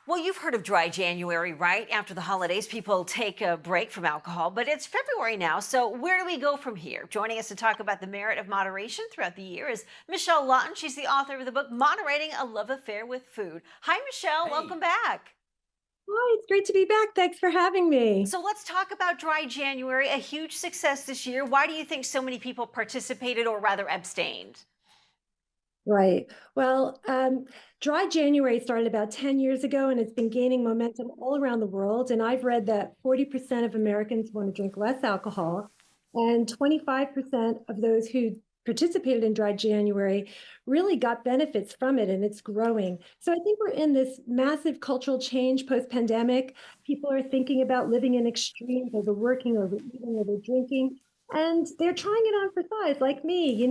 Well, you've heard of dry January, right? After the holidays, people take a break from alcohol, but it's February now. So where do we go from here? Joining us to talk about the merit of moderation throughout the year is Michelle Lawton. She's the author of the book, Moderating a Love Affair with Food. Hi, Michelle. Hey. Welcome back. Hi, it's great to be back. Thanks for having me. So let's talk about dry January, a huge success this year. Why do you think so many people participated or rather abstained? Right. Well, Dry January started about 10 years ago and it's been gaining momentum all around the world. And I've read that 40% of Americans want to drink less alcohol, and 25% of those who participated in Dry January really got benefits from it, and it's growing. So I think we're in this massive cultural change post-pandemic. People are thinking about living in extremes, overworking, overeating, over drinking, and they're trying it on for size, like me,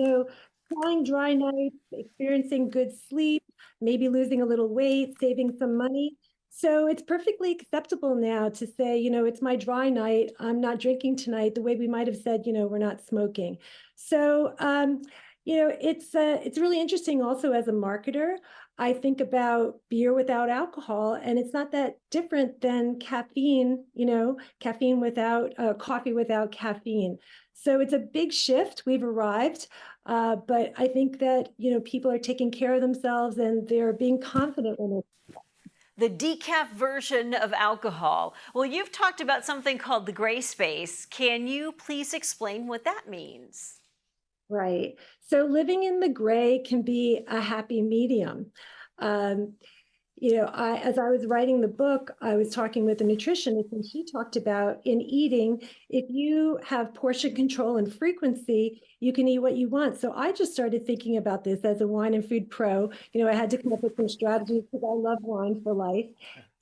trying dry nights, experiencing good sleep, maybe losing a little weight, saving some money. So it's perfectly acceptable now to say, it's my dry night. I'm not drinking tonight, the way we might have said, we're not smoking. So, it's really interesting also as a marketer. I think about beer without alcohol, and it's not that different than caffeine, caffeine without coffee without caffeine. So it's a big shift. We've arrived. But I think that, people are taking care of themselves and they're being confident when they're. The decaf version of alcohol. Well, you've talked about something called the gray space. Can you please explain what that means? Right. So living in the gray can be a happy medium. Um, as I was writing the book, I was talking with a nutritionist, and she talked about in eating, if you have portion control and frequency, you can eat what you want. So I just started thinking about this as a wine and food pro. I had to come up with some strategies because I love wine for life.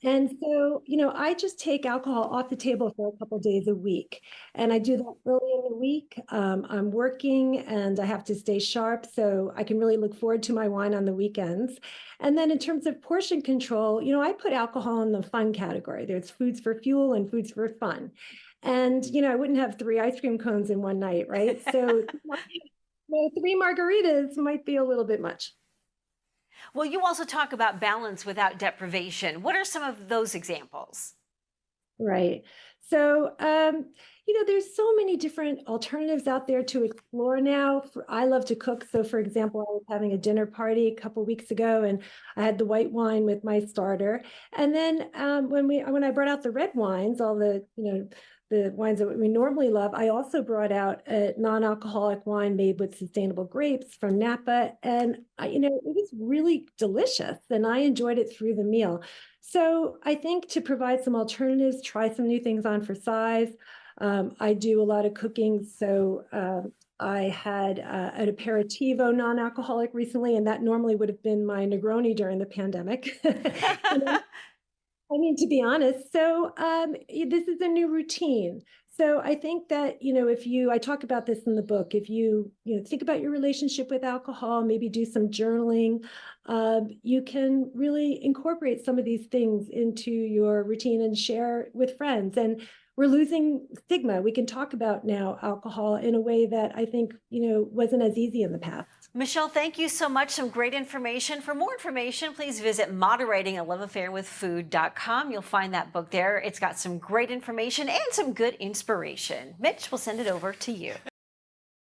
And so, I just take alcohol off the table for a couple days a week. And I do that early in the week. I'm working and I have to stay sharp. So I can really look forward to my wine on the weekends. And then in terms of portion control, I put alcohol in the fun category. There's foods for fuel and foods for fun. And, I wouldn't have three ice cream cones in one night, right? So three margaritas might be a little bit much. Well, you also talk about balance without deprivation. What are some of those examples? Right. So, there's so many different alternatives out there to explore now. I love to cook. So, for example, I was having a dinner party a couple weeks ago, and I had the white wine with my starter. And then when I brought out the red wines, all the wines that we normally love, I also brought out a non-alcoholic wine made with sustainable grapes from Napa, and it was really delicious, and I enjoyed it through the meal. So I think to provide some alternatives, try some new things on for size. I do a lot of cooking, so I had an aperitivo non-alcoholic recently, and that normally would have been my Negroni during the pandemic. I mean, to be honest, so this is a new routine. So I think that, I talk about this in the book, if think about your relationship with alcohol, maybe do some journaling, you can really incorporate some of these things into your routine and share with friends. And we're losing stigma. We can talk about now alcohol in a way that I think, wasn't as easy in the past. Michelle, thank you so much. Some great information. For more information, please visit moderatingaloveaffairwithfood.com. You'll find that book there. It's got some great information and some good inspiration. Mitch, we'll send it over to you.